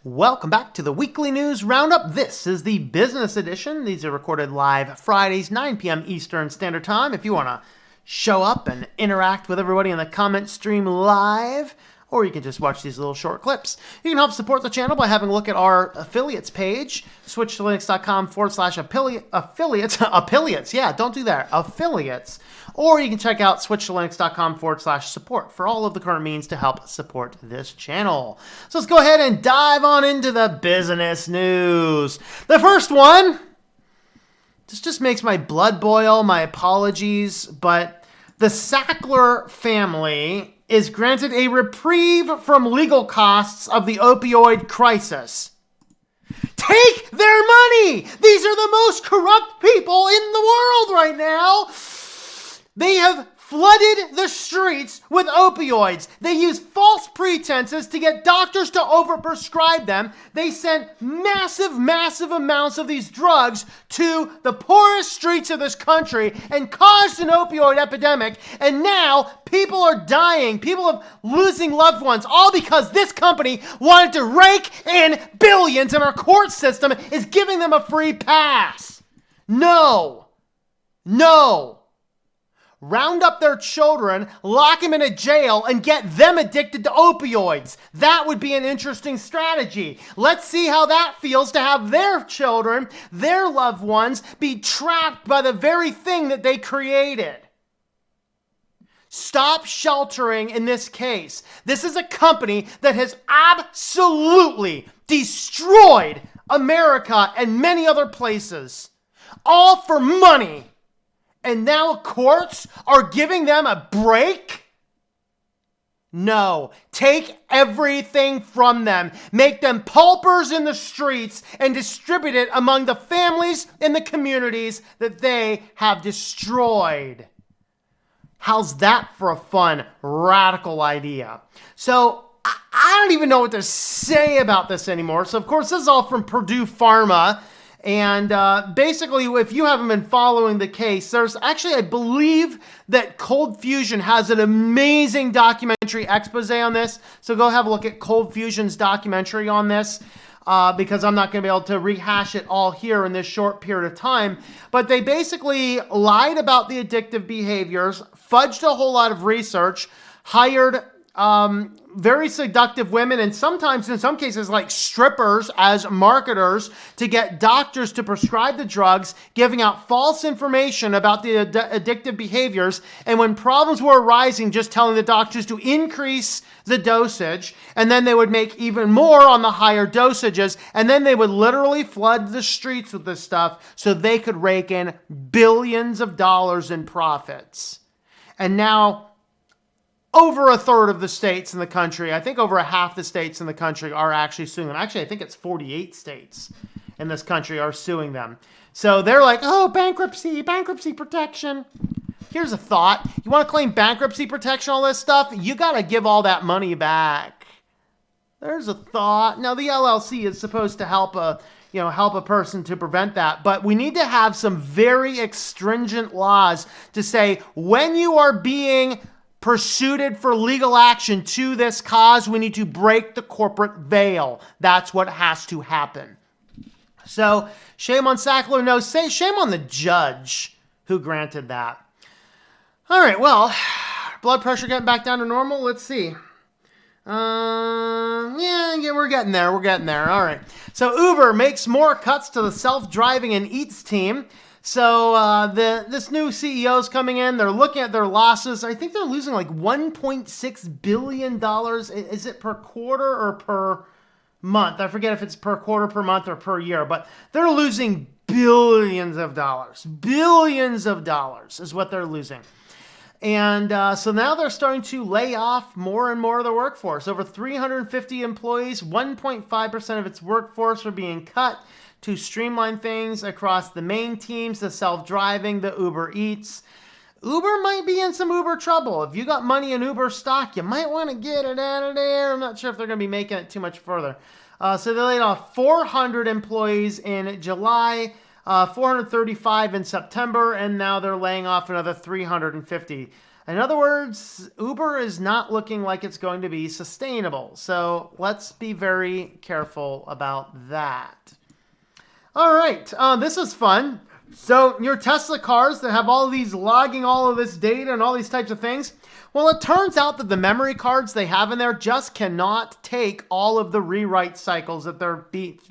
Welcome back to the Weekly News Roundup. This is the business edition. These are recorded live Fridays, 9 p.m. Eastern Standard Time. If you want to show up and interact with everybody in the comment stream live, or you can just watch these little short clips. You can help support the channel by having a look at our affiliates page, switchedtolinux.com/affiliates. Affiliates, yeah, don't do that. Affiliates. Or you can check out switchedtolinux.com/support for all of the current means to help support this channel. So let's go ahead and dive on into the business news. The first one, this just makes my blood boil. My apologies, but the Sackler family is granted a reprieve from legal costs of the opioid crisis. Take their money! These are the most corrupt people in the world right now. They have flooded the streets with opioids. They use false pretenses to get doctors to overprescribe them. They sent massive amounts of these drugs to the poorest streets of this country and caused an opioid epidemic. And now people are dying. People are losing loved ones, all because this company wanted to rake in billions and our court system is giving them a free pass. No. Round up their children, lock them in a jail, and get them addicted to opioids. That would be an interesting strategy. Let's see how that feels to have their children, their loved ones, be trapped by the very thing that they created. Stop sheltering in this case. This is a company that has absolutely destroyed America and many other places, all for money. And now courts are giving them a break? No. Take everything from them. Make them paupers in the streets and distribute it among the families and the communities that they have destroyed. How's that for a fun, radical idea? So, I don't even know what to say about this anymore. So, of course, this is all from Purdue Pharma. And basically, if you haven't been following the case, there's actually, I believe that Cold Fusion has an amazing documentary expose on this. So go have a look at Cold Fusion's documentary on this because I'm not going to be able to rehash it all here in this short period of time. But they basically lied about the addictive behaviors, fudged a whole lot of research, hired very seductive women, and sometimes in some cases like strippers as marketers to get doctors to prescribe the drugs, giving out false information about the addictive behaviors. And when problems were arising, just telling the doctors to increase the dosage, and then they would make even more on the higher dosages. And then they would literally flood the streets with this stuff so they could rake in billions of dollars in profits. And now, over a third of the states in the country, I think over a half the states in the country are actually suing them. Actually, I think it's 48 states in this country are suing them. So they're like, oh, bankruptcy protection. Here's a thought. You want to claim bankruptcy protection, all this stuff? You got to give all that money back. There's a thought. Now, the LLC is supposed to help a person to prevent that. But we need to have some very stringent laws to say when you are being pursued for legal action to this cause, we need to break the corporate veil. That's what has to happen. So, shame on Sackler. No, say shame on the judge who granted that. All right, well, blood pressure getting back down to normal. Let's see. Yeah, we're getting there. All right. So, Uber makes more cuts to the self-driving and Eats team. So this new CEO is coming in. They're looking at their losses. I think they're losing like $1.6 billion. Is it per quarter or per month? I forget if it's per quarter, per month, or per year. But they're losing billions of dollars. Billions of dollars is what they're losing. And so now they're starting to lay off more and more of the workforce. Over 350 employees, 1.5% of its workforce are being cut to streamline things across the main teams, the self-driving, the Uber Eats. Uber might be in some Uber trouble. If you got money in Uber stock, you might want to get it out of there. I'm not sure if they're going to be making it too much further. So they laid off 400 employees in July, 435 in September, and now they're laying off another 350. In other words, Uber is not looking like it's going to be sustainable. So let's be very careful about that. All right, this is fun. So your Tesla cars that have all these logging all of this data and all these types of things, well, it turns out that the memory cards they have in there just cannot take all of the rewrite cycles that they're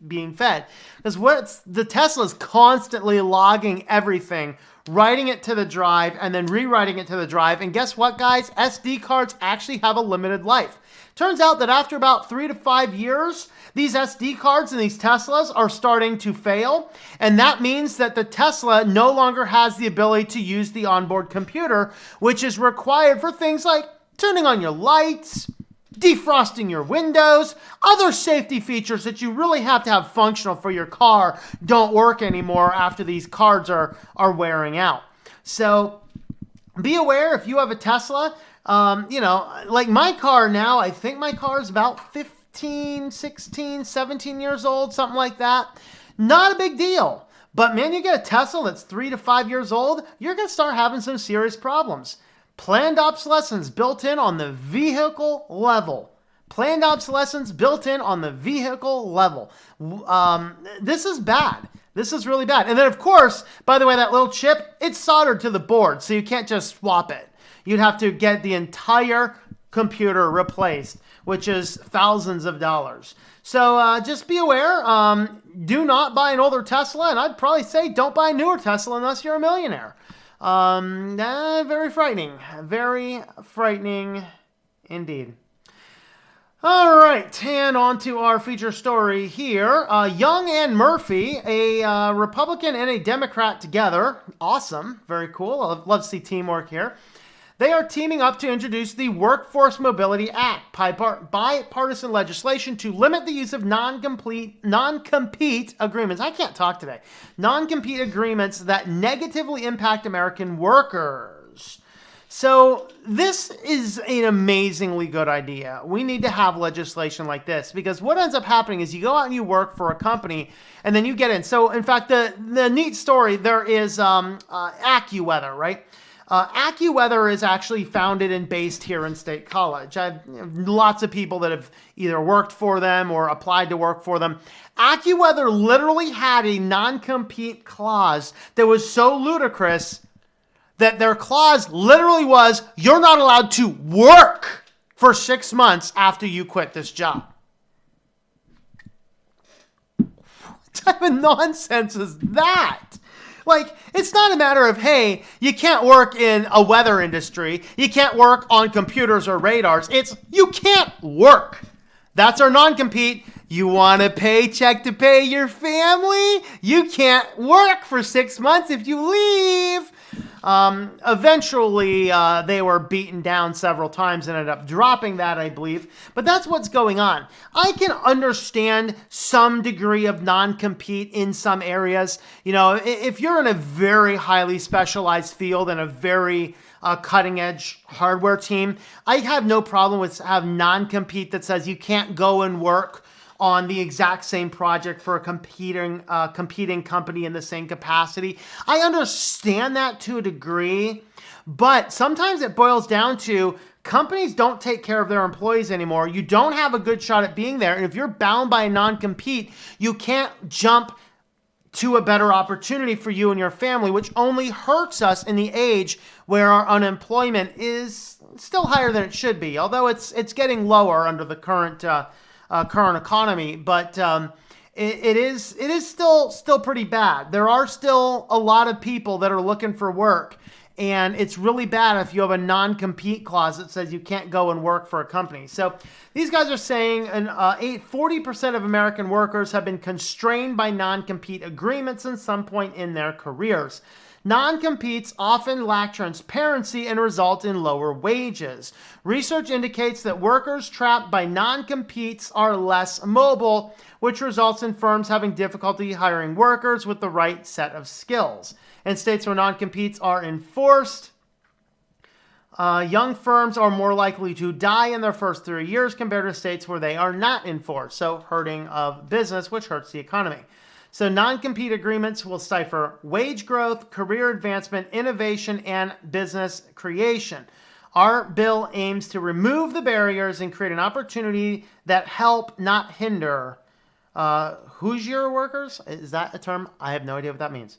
being fed. Because the Tesla's constantly logging everything, writing it to the drive, and then rewriting it to the drive. And guess what, guys? SD cards actually have a limited life. Turns out that after about 3 to 5 years, these SD cards in these Teslas are starting to fail. And that means that the Tesla no longer has the ability to use the onboard computer, which is required for things like turning on your lights, defrosting your windows, other safety features that you really have to have functional for your car don't work anymore after these cards are wearing out. So be aware if you have a Tesla. Like my car now, I think my car is about 15, 16, 17 years old, something like that. Not a big deal. But man, you get a Tesla that's 3 to 5 years old, you're going to start having some serious problems. Planned obsolescence built in on the vehicle level. Planned obsolescence built in on the vehicle level. This is bad. This is really bad. And then, of course, by the way, that little chip, it's soldered to the board, so you can't just swap it. You'd have to get the entire computer replaced, which is thousands of dollars. So just be aware. Do not buy an older Tesla, and I'd probably say don't buy a newer Tesla unless you're a millionaire. Very frightening. Very frightening indeed. All right, and on to our feature story here. Young and Murphy, a Republican and a Democrat together. Awesome. Very cool. I'd love to see teamwork here. They are teaming up to introduce the Workforce Mobility Act, bipartisan legislation to limit the use of non-compete agreements. I can't talk today. Non-compete agreements that negatively impact American workers. So this is an amazingly good idea. We need to have legislation like this because what ends up happening is you go out and you work for a company and then you get in. So in fact, the neat story, there is AccuWeather, right? AccuWeather is actually founded and based here in State College. I have lots of people that have either worked for them or applied to work for them. AccuWeather literally had a non-compete clause that was so ludicrous that their clause literally was, you're not allowed to work for 6 months after you quit this job. What type of nonsense is that? Like, it's not a matter of, hey, you can't work in a weather industry. You can't work on computers or radars. It's, you can't work. That's our non-compete. You want a paycheck to pay your family? You can't work for 6 months if you leave. Eventually, they were beaten down several times and ended up dropping that, I believe. But that's what's going on. I can understand some degree of non-compete in some areas. You know, if you're in a very highly specialized field and a very cutting-edge hardware team, I have no problem with having non-compete that says you can't go and work on the exact same project for a competing company in the same capacity. I understand that to a degree, but sometimes it boils down to companies don't take care of their employees anymore. You don't have a good shot at being there. And if you're bound by a non-compete, you can't jump to a better opportunity for you and your family, which only hurts us in the age where our unemployment is still higher than it should be, although it's getting lower under the current economy, but it is still pretty bad. There are still a lot of people that are looking for work, and it's really bad if you have a non-compete clause that says you can't go and work for a company. So these guys are saying 40% of American workers have been constrained by non-compete agreements at some point in their careers. Non-competes often lack transparency and result in lower wages. Research indicates that workers trapped by non-competes are less mobile, which results in firms having difficulty hiring workers with the right set of skills. In states where non-competes are enforced, young firms are more likely to die in their first 3 years compared to states where they are not enforced, so hurting of business, which hurts the economy. So non-compete agreements will stifle wage growth, career advancement, innovation, and business creation. Our bill aims to remove the barriers and create an opportunity that help, not hinder. Who's your workers? Is that a term? I have no idea what that means.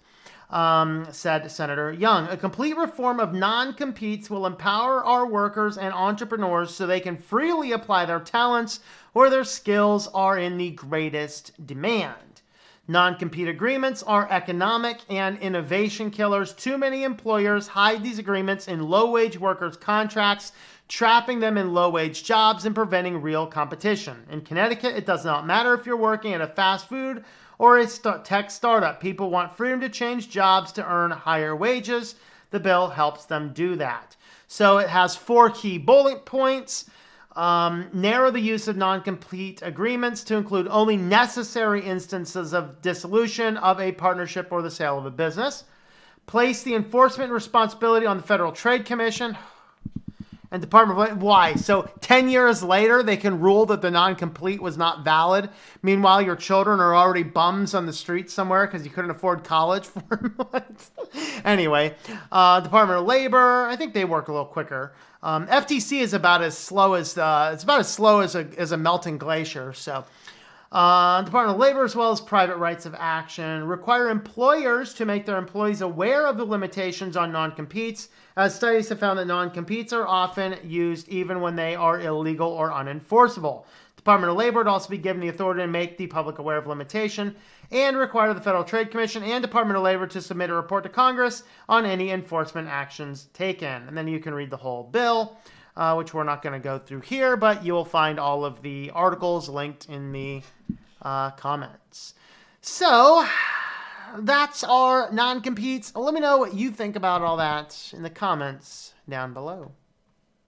Said Senator Young. A complete reform of non-competes will empower our workers and entrepreneurs so they can freely apply their talents where their skills are in the greatest demand. Non-compete agreements are economic and innovation killers. Too many employers hide these agreements in low-wage workers' contracts, trapping them in low-wage jobs and preventing real competition. In Connecticut, it does not matter if you're working at a fast food or a tech startup. People want freedom to change jobs to earn higher wages. The bill helps them do that. So it has 4 key bullet points. Narrow the use of non-compete agreements to include only necessary instances of dissolution of a partnership or the sale of a business. Place the enforcement responsibility on the Federal Trade Commission and Department of... Why? So 10 years later, they can rule that the non-compete was not valid. Meanwhile, your children are already bums on the street somewhere because you couldn't afford college for months. Anyway, Department of Labor, I think they work a little quicker. FTC is about as slow as a melting glacier. So, Department of Labor, as well as private rights of action, require employers to make their employees aware of the limitations on non-competes, as studies have found that non-competes are often used even when they are illegal or unenforceable. Department of Labor would also be given the authority to make the public aware of limitation and require the Federal Trade Commission and Department of Labor to submit a report to Congress on any enforcement actions taken. And then you can read the whole bill, which we're not going to go through here, but you will find all of the articles linked in the comments. So that's our non-competes. Let me know what you think about all that in the comments down below.